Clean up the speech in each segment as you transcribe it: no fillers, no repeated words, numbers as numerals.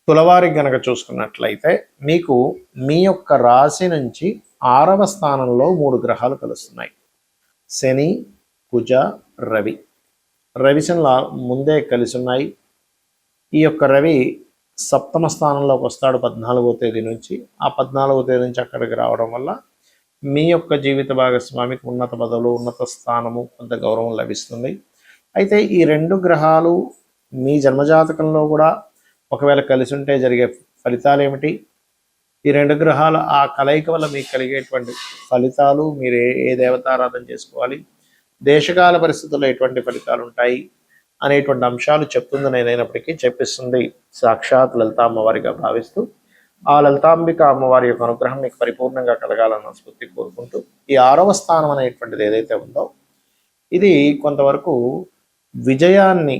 తులవారికి గనక చూసుకున్నట్లయితే మీకు మీ యొక్క రాశి నుంచి 6వ స్థానంలో 3 గ్రహాలు కలుస్తున్నాయి. శని, కుజ, రవి. రవిశనుల ముందే కలిసి ఉన్నాయి. ఈ యొక్క రవి సప్తమ స్థానంలోకి వస్తాడు 14వ తేదీ నుంచి. ఆ 14వ తేదీ నుంచి అక్కడికి రావడం వల్ల మీ యొక్క జీవిత భాగస్వామికి ఉన్నత పదవులు, ఉన్నత స్థానము, కొంత గౌరవం లభిస్తుంది. అయితే ఈ 2 గ్రహాలు మీ జన్మజాతకంలో కూడా ఒకవేళ కలిసి ఉంటే జరిగే ఫలితాలు ఏమిటి? ఈ 2 గ్రహాల ఆ కలయిక వల్ల మీకు కలిగేటువంటి ఫలితాలు, మీరు ఏ దేవతారాధన చేసుకోవాలి, దేశకాల పరిస్థితుల్లో ఎటువంటి ఫలితాలు ఉంటాయి అనేటువంటి అంశాలు చెప్తుంది నేనైనప్పటికీ చెప్పిస్తుంది సాక్షాత్ లలిత అమ్మవారిగా భావిస్తూ, ఆ లలితాంబిక అమ్మవారి యొక్క అనుగ్రహం మీకు పరిపూర్ణంగా కలగాలన్న స్ఫూర్తి కోరుకుంటూ, ఈ 6వ స్థానం అనేటువంటిది ఏదైతే ఉందో ఇది కొంతవరకు విజయాన్ని,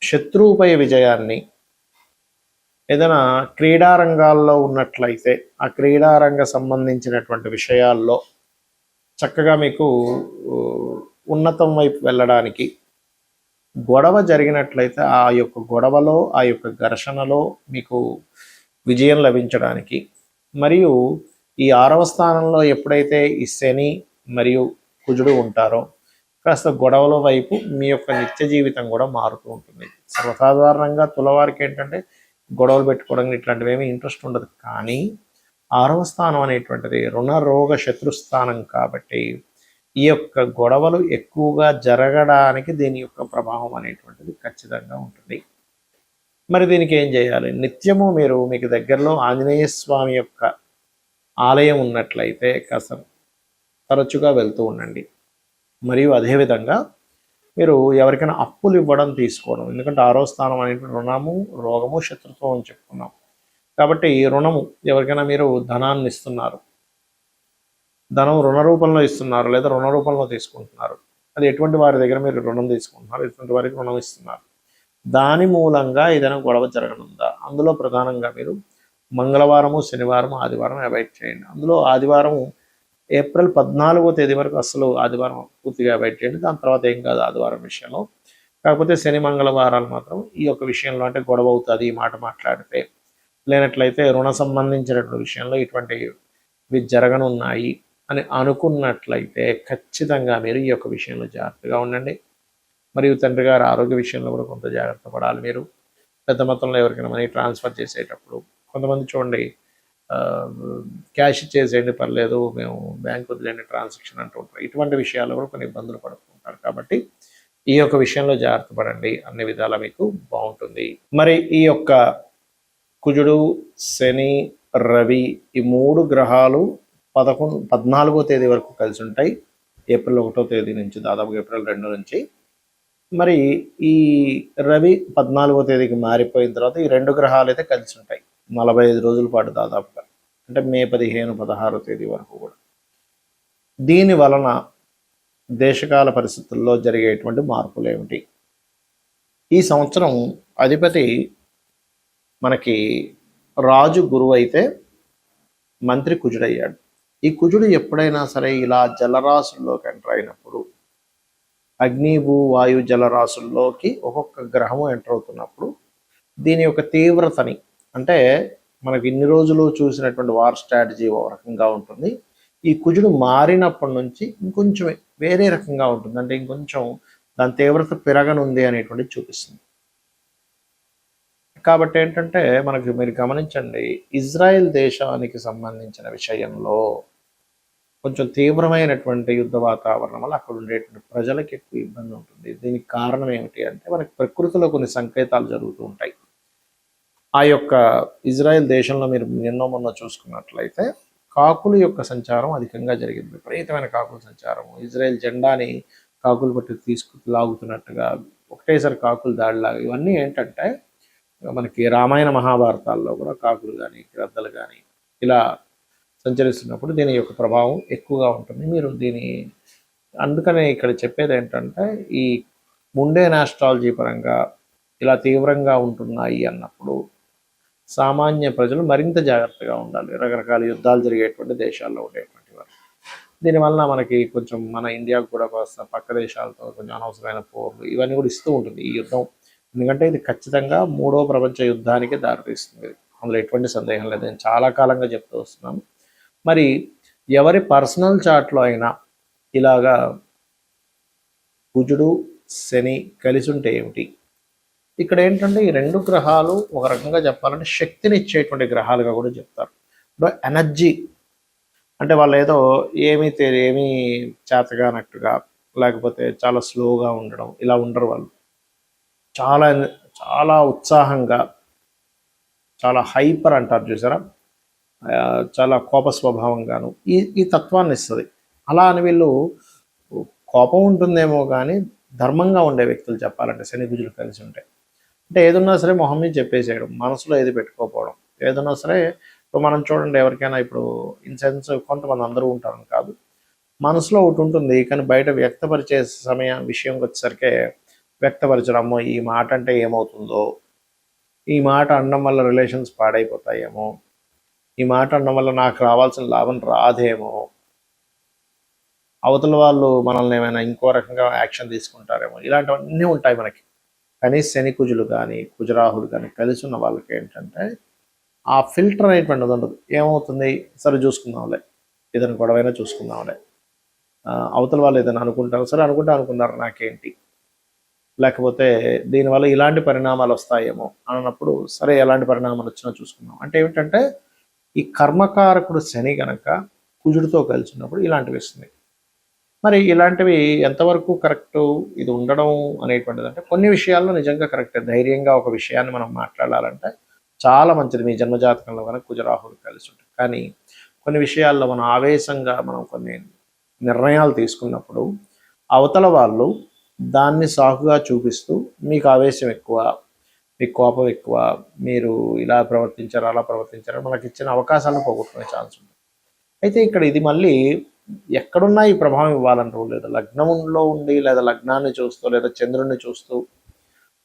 శత్రువుపై విజయాన్ని, ఏదైనా క్రీడారంగాల్లో ఉన్నట్లయితే ఆ క్రీడారంగ సంబంధించినటువంటి విషయాల్లో చక్కగా మీకు ఉన్నతం వైపు వెళ్ళడానికి, గొడవ జరిగినట్లయితే ఆ యొక్క గొడవలో, ఆ యొక్క ఘర్షణలో మీకు విజయం లభించడానికి, మరియు ఈ 6వ స్థానంలో ఎప్పుడైతే ఈ శని మరియు కుజుడు ఉంటారో కాస్త గొడవల వైపు మీ యొక్క నిత్య జీవితం కూడా మారుతూ ఉంటుంది. సర్వసాధారణంగా తులవారికి ఏంటంటే గొడవలు పెట్టుకోవడం ఇట్లాంటివి ఏమీ ఇంట్రెస్ట్ ఉండదు. కానీ 6వ స్థానం అనేటువంటిది రుణ రోగ శత్రుస్థానం కాబట్టి ఈ యొక్క గొడవలు ఎక్కువగా జరగడానికి దీని యొక్క ప్రభావం అనేటువంటిది ఖచ్చితంగా ఉంటుంది. మరి దీనికి ఏం చేయాలి? నిత్యము మీరు మీకు దగ్గరలో ఆంజనేయ స్వామి యొక్క ఆలయం ఉన్నట్లయితే కాస్త తరచుగా వెళ్తూ ఉండండి. మరియు అదేవిధంగా మీరు ఎవరికైనా అప్పులు ఇవ్వడం, తీసుకోవడం, ఎందుకంటే 6వ స్థానం అనేటువంటి రుణము, రోగము, శత్రుత్వం అని చెప్పుకున్నాం. కాబట్టి రుణము, ఎవరికైనా మీరు ధనాన్ని ఇస్తున్నారు, ధనం రుణ రూపంలో ఇస్తున్నారు లేదా రుణ రూపంలో తీసుకుంటున్నారు, అది ఎటువంటి వారి దగ్గర మీరు రుణం తీసుకుంటున్నారు, ఎటువంటి వారికి రుణం ఇస్తున్నారు, దాని మూలంగా ఏదైనా గొడవ జరగనుందా? అందులో ప్రధానంగా మీరు మంగళవారము, శనివారము, ఆదివారం అవాయిడ్ చేయండి. అందులో ఆదివారం ఏప్రిల్ 14వ తేదీ వరకు అసలు ఆదివారం పూర్తిగా అవాయిడ్ చేయండి. దాని తర్వాత ఏం కాదు ఆదివారం విషయంలో. కాకపోతే శని, మంగళవారాలు మాత్రం ఈ యొక్క విషయంలో అంటే గొడవ అవుతుంది ఈ మాట మాట్లాడితే, లేనట్లయితే రుణ సంబంధించినటువంటి విషయంలో ఇటువంటివి జరగనున్నాయి అని అనుకున్నట్లయితే ఖచ్చితంగా మీరు ఈ యొక్క విషయంలో జాగ్రత్తగా ఉండండి. మరియు తండ్రి గారి ఆరోగ్య విషయంలో కూడా కొంత జాగ్రత్త పడాలి. మీరు పెద్ద మొత్తంలో ఎవరికైనా మనీ ట్రాన్స్ఫర్ చేసేటప్పుడు కొంతమంది చూడండి, క్యాష్ ఇచ్చేసేయండి పర్లేదు, మేము బ్యాంక్ వదిలేండి ట్రాన్సాక్షన్ అంటూ ఉంటారు. ఇటువంటి విషయాల్లో కూడా కొన్ని ఇబ్బందులు పడుతుంటారు. కాబట్టి ఈ యొక్క విషయంలో జాగ్రత్త పడండి, అన్ని విధాలా మీకు బాగుంటుంది. మరి ఈ యొక్క కుజుడు, శని, రవి ఈ 3 గ్రహాలు 14వ తేదీ వరకు కలిసి ఉంటాయి. ఏప్రిల్ 1వ తేదీ నుంచి, దాదాపుగా ఏప్రిల్ 2 నుంచి. మరి ఈ రవి 14వ తేదీకి మారిపోయిన తర్వాత ఈ 2 గ్రహాలు అయితే కలిసి ఉంటాయి 45 రోజుల పాటు దాదాపుగా, అంటే మే 15, 16వ తేదీ వరకు కూడా. దీని వలన దేశకాల పరిస్థితుల్లో జరిగేటువంటి మార్పులు ఏమిటి? ఈ సంవత్సరం అధిపతి మనకి రాజు గురువు అయితే మంత్రి కుజుడయ్యాడు. ఈ కుజుడు ఎప్పుడైనా సరే ఇలా జలరాశుల్లోకి ఎంటర్ అయినప్పుడు, అగ్ని, భూ, వాయు జలరాశుల్లోకి ఒక్కొక్క గ్రహము ఎంటర్ అవుతున్నప్పుడు దీని యొక్క తీవ్రతని, అంటే మనకి ఇన్ని రోజులు చూసినటువంటి వార్ స్ట్రాటజీ ఒక రకంగా ఉంటుంది. ఈ కుజుడు మారినప్పటి నుంచి ఇంకొంచెం వేరే రకంగా ఉంటుంది, అంటే ఇంకొంచెం దాని తీవ్రత పెరగనుంది అనేటువంటిది చూపిస్తుంది. కాబట్టి ఏంటంటే మనకి మీరు గమనించండి, ఇజ్రాయెల్ దేశానికి సంబంధించిన విషయంలో కొంచెం తీవ్రమైనటువంటి యుద్ధ వాతావరణం వల్ల అక్కడ ఉండేటువంటి ప్రజలకు ఎక్కువ ఇబ్బంది ఉంటుంది. దీనికి కారణం ఏమిటి అంటే మనకి ప్రకృతిలో కొన్ని సంకేతాలు జరుగుతూ ఉంటాయి. ఆ యొక్క ఇజ్రాయెల్ దేశంలో మీరు నిన్నో మొన్న చూసుకున్నట్లయితే కాకుల యొక్క సంచారం అధికంగా జరిగింది. విపరీతమైన కాకుల సంచారం, ఇజ్రాయెల్ జెండాని కాకులు పట్టి లాగుతున్నట్టుగా, ఒకటేసారి కాకులు దాడిలాగా, ఇవన్నీ ఏంటంటే మనకి రామాయణ మహాభారతాల్లో కూడా కాకులు కానీ గ్రద్దలు కానీ ఇలా సంచరిస్తున్నప్పుడు దీని యొక్క ప్రభావం ఎక్కువగా ఉంటుంది. మీరు అందుకనే ఇక్కడ చెప్పేది ఏంటంటే ఈ ముండేన్ ఆస్ట్రాలజీ పరంగా ఇలా తీవ్రంగా ఉంటున్నాయి అన్నప్పుడు సామాన్య ప్రజలు మరింత జాగ్రత్తగా ఉండాలి. రకరకాల యుద్ధాలు జరిగేటువంటి దేశాల్లో ఉండేటువంటి వారు. దీనివల్ల మనకి కొంచెం మన ఇండియాకు కూడా పక్క దేశాలతో కొంచెం అనవసరమైన పోర్లు ఇవన్నీ కూడా ఇస్తూ ఉంటుంది ఈ యుద్ధం. ఎందుకంటే ఇది ఖచ్చితంగా మూడో ప్రపంచ యుద్ధానికి దారితీస్తుంది. అందులో ఎటువంటి సందేహం లేదు. నేను చాలా కాలంగా చెప్తూ వస్తున్నాను. మరి ఎవరి పర్సనల్ చార్ట్లో అయినా ఇలాగా కుజుడు శని కలిసి ఉంటే ఏమిటి? ఇక్కడ ఏంటంటే ఈ రెండు గ్రహాలు ఒక రకంగా చెప్పాలంటే శక్తిని ఇచ్చేటువంటి గ్రహాలుగా కూడా చెప్తారు. ఎనర్జీ అంటే వాళ్ళు ఏదో ఏమీ చేతగానట్టుగా లేకపోతే చాలా స్లోగా ఉండడం ఇలా ఉండరు వాళ్ళు. చాలా చాలా ఉత్సాహంగా, చాలా హైపర్ అంటారు చూసారా, చాలా కోప స్వభావంగాను ఈ తత్వాన్ని ఇస్తుంది. అలా అని వీళ్ళు కోపం ఉంటుందేమో కానీ ధర్మంగా ఉండే వ్యక్తులు చెప్పాలంటే శని కుజులు కలిసి ఉంటాయి. అంటే ఏదన్నా సరే మొహం మీద చెప్పేసేయడం, మనసులో ఏది పెట్టుకోకపోవడం. ఏదన్నా సరే ఇప్పుడు మనం చూడండి, ఎవరికైనా ఇప్పుడు ఇన్ సెన్స్ కొంతమంది అందరూ ఉంటారని కాదు, మనసులో ఒకటి ఉంటుంది కానీ బయట వ్యక్తపరిచే విషయంకి వచ్చేసరికి వ్యక్తపరచడమో, ఈ మాట అంటే ఏమవుతుందో, ఈ మాట అనడం వల్ల రిలేషన్స్ పాడైపోతాయేమో, ఈ మాట అనడం వల్ల నాకు రావాల్సిన లాభం రాదేమో, అవతల వాళ్ళు మనల్ని ఏమైనా ఇంకో రకంగా యాక్షన్ తీసుకుంటారేమో, ఇలాంటివన్నీ ఉంటాయి మనకి. కానీ శని కుజులు కానీ కుజరాహులు కానీ కలిసి ఉన్న వాళ్ళకి ఏంటంటే ఆ ఫిల్టర్ అనేటువంటిది ఉండదు. ఏమవుతుంది, సరే చూసుకుందాంలే, ఏదైనా గొడవైనా చూసుకుందాంలే, అవతల వాళ్ళు ఏదైనా అనుకుంటారు, సరే అనుకున్నారు నాకేంటి, లేకపోతే దీనివల్ల ఇలాంటి పరిణామాలు వస్తాయేమో అన్నప్పుడు సరే ఎలాంటి పరిణామాలు వచ్చినా చూసుకుందాం. అంటే ఏమిటంటే ఈ కర్మకారకుడు శని కనుక కుజుడితో కలిసి ఉన్నప్పుడు ఇలాంటివి వస్తుంది. మరి ఇలాంటివి ఎంతవరకు కరెక్టు ఇది ఉండడం అనేటువంటిది అంటే కొన్ని విషయాల్లో నిజంగా కరెక్టే. ధైర్యంగా ఒక విషయాన్ని మనం మాట్లాడాలంటే చాలా మంచిది మీ జన్మజాతకంలో కనుక కుజరాహులు కలిసి ఉంటుంది. కానీ కొన్ని విషయాల్లో మనం ఆవేశంగా మనం కొన్ని నిర్ణయాలు తీసుకున్నప్పుడు అవతల వాళ్ళు దాన్ని సాకుగా చూపిస్తూ మీకు ఆవేశం ఎక్కువ, మీకు కోపం ఎక్కువ, మీరు ఇలా ప్రవర్తించారు అలా ప్రవర్తించారు మనకి ఇచ్చిన అవకాశాలను పోగొట్టుకునే ఛాన్స్ ఉంది. అయితే ఇక్కడ ఇది మళ్ళీ ఎక్కడున్నా ఈ ప్రభావం ఇవ్వాలంటూ లేదు. లగ్నంలో ఉండి లేదా లగ్నాన్ని చూస్తూ లేదా చంద్రుడిని చూస్తూ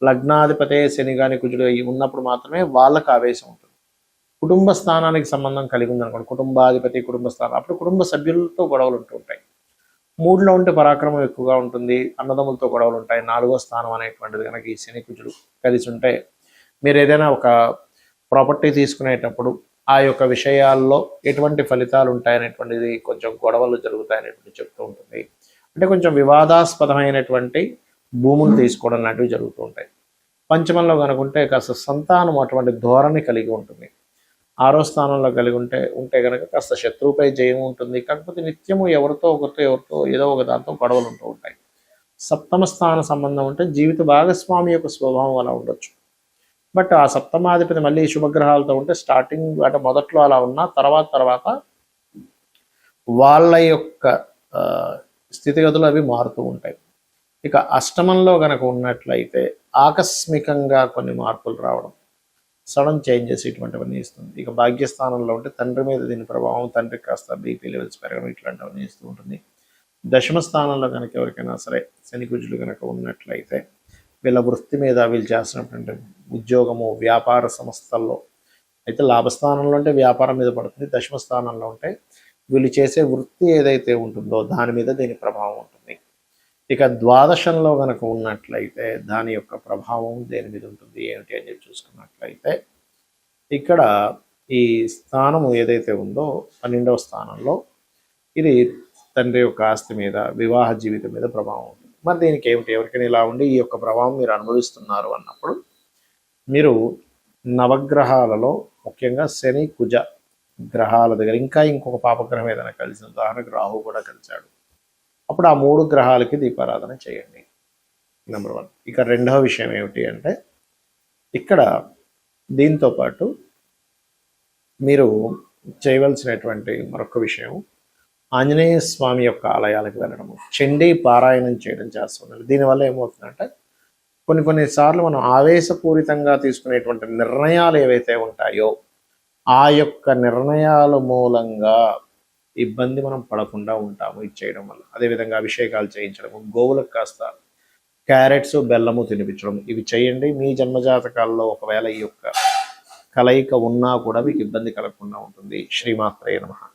లగ్నాధిపతే శని కానీ కుజుడు ఉన్నప్పుడు మాత్రమే వాళ్ళకు ఆవేశం ఉంటుంది. కుటుంబ స్థానానికి సంబంధం కలిగి ఉందనుకోండి, కుటుంబాధిపతి కుటుంబ స్థానం, అప్పుడు కుటుంబ సభ్యులతో గొడవలు ఉంటూ ఉంటాయి. మూడులో ఉంటే పరాక్రమం ఎక్కువగా ఉంటుంది, అన్నదమ్ములతో గొడవలు ఉంటాయి. 4వ స్థానం అనేటువంటిది కనుక ఈ శని కుజుడు కలిసి ఉంటే మీరు ఏదైనా ఒక ప్రాపర్టీ తీసుకునేటప్పుడు ఆ యొక్క విషయాల్లో ఎటువంటి ఫలితాలు ఉంటాయనేటువంటిది, కొంచెం గొడవలు జరుగుతాయనేటువంటి చెప్తూ ఉంటుంది. అంటే కొంచెం వివాదాస్పదమైనటువంటి భూములు తీసుకోవడం లాంటివి జరుగుతూ ఉంటాయి. పంచమంలో కనుకుంటే కాస్త సంతానం అటువంటి ధోరణి కలిగి ఉంటుంది. 6వ స్థానంలో కలిగి ఉంటే కనుక కాస్త శత్రువుపై జయం ఉంటుంది. కాకపోతే నిత్యము ఎవరితో ఏదో ఒక దాంతో గొడవలు ఉంటూ ఉంటాయి. 7వ స్థాన సంబంధం ఉంటే జీవిత భాగస్వామి యొక్క స్వభావం అలా ఉండొచ్చు. బట్ ఆ సప్తమాధిపతి మళ్ళీ శుభగ్రహాలతో ఉంటే స్టార్టింగ్ అంటే మొదట్లో అలా ఉన్నా తర్వాత వాళ్ళ యొక్క స్థితిగతులు అవి మారుతూ ఉంటాయి. ఇక అష్టమంలో కనుక ఉన్నట్లయితే ఆకస్మికంగా కొన్ని మార్పులు రావడం, సడన్ చేంజెస్ ఇటువంటివన్నీ ఇస్తుంది. ఇక భాగ్యస్థానంలో ఉంటే తండ్రి మీద దీని ప్రభావం, తండ్రికి కాస్త బీపీ లెవెల్స్ పెరగడం ఇట్లాంటివన్నీ ఇస్తూ ఉంటుంది. దశమ స్థానంలో కనుక ఎవరికైనా సరే శని కుజులు కనుక ఉన్నట్లయితే వీళ్ళ వృత్తి మీద వీళ్ళు చేస్తున్నటువంటి ఉద్యోగము వ్యాపార సంస్థల్లో అయితే లాభస్థానంలో ఉంటే వ్యాపారం మీద పడుతుంది. దశమ స్థానంలో ఉంటే వీళ్ళు చేసే వృత్తి ఏదైతే ఉంటుందో దాని మీద దీని ప్రభావం ఉంటుంది. ఇక ద్వాదశంలో కనుక ఉన్నట్లయితే దాని యొక్క ప్రభావం దేని మీద ఉంటుంది ఏమిటి అని చెప్పి చూసుకున్నట్లయితే ఇక్కడ ఈ స్థానము ఏదైతే ఉందో 12వ స్థానంలో ఇది తండ్రి యొక్క ఆస్తి మీద, వివాహ జీవితం మీద ప్రభావం ఉంటుంది. మరి దీనికి ఏమిటి, ఎవరికైనా ఇలా ఉండి ఈ యొక్క ప్రభావం మీరు అనుభవిస్తున్నారు అన్నప్పుడు మీరు నవగ్రహాలలో ముఖ్యంగా శని కుజ గ్రహాల దగ్గర ఇంకా ఇంకొక పాపగ్రహం ఏదైనా కలిసిన, ఉదాహరణకు రాహు కూడా కలిశాడు, అప్పుడు ఆ 3 గ్రహాలకి దీపారాధన చేయండి. నెంబర్ 1. ఇక రెండవ విషయం ఏమిటి అంటే ఇక్కడ దీంతో పాటు మీరు చేయవలసినటువంటి మరొక విషయం ఆంజనేయ స్వామి యొక్క ఆలయాలకు వెళ్ళడము, చండీ పారాయణం చేయడం చేస్తున్నారు. దీనివల్ల ఏమవుతుందంటే కొన్నిసార్లు మనం ఆవేశపూరితంగా తీసుకునేటువంటి నిర్ణయాలు ఏవైతే ఉంటాయో ఆ యొక్క నిర్ణయాల మూలంగా ఇబ్బంది మనం పడకుండా ఉంటాము ఇది చేయడం వల్ల. అదేవిధంగా అభిషేకాలు చేయించడము, గోవులకు కాస్త క్యారెట్స్ బెల్లము తినిపించడం, ఇవి చేయండి. మీ జన్మజాతకాల్లో ఒకవేళ ఈ యొక్క కలయిక ఉన్నా కూడా మీకు ఇబ్బంది కలగకుండా ఉంటుంది. శ్రీమాత్రే నమః.